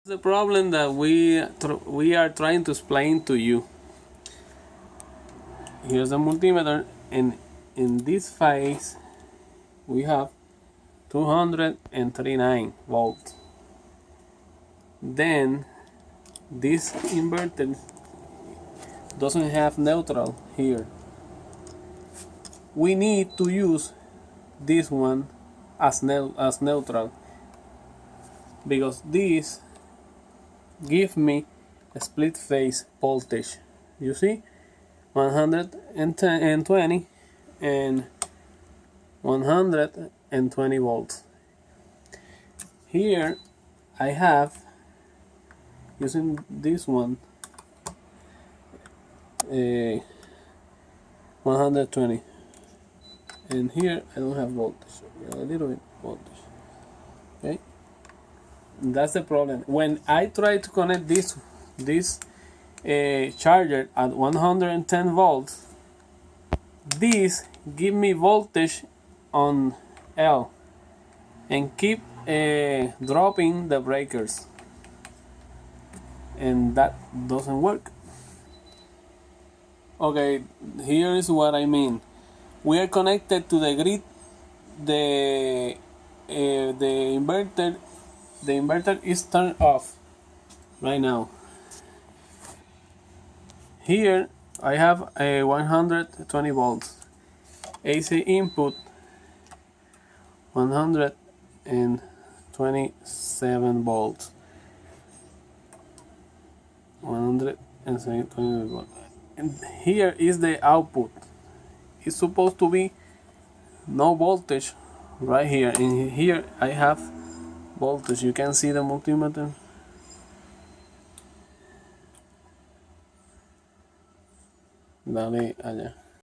The problem that we are trying to explain to you. Here's the multimeter, and in this phase we have 239 volts. Then this inverter doesn't have neutral here. We need to use this one as neutral, because this give me a split phase voltage. You see, 120 and 120 volts. Here I have, using this one, 120, and here I don't have voltage, a little bit voltage. Okay, and that's the problem. When I try to connect this charger at 110 volts, this give me voltage on L and keep dropping the breakers, and that doesn't work. Okay, here is what I mean. We are connected to the grid. The inverter is turned off right now. Here I have a 120 volts AC input, 127 volts, 120 volts, and here is the output. It's supposed to be no voltage right here, and here I have voltage. You can see the multimeter. Dale allá.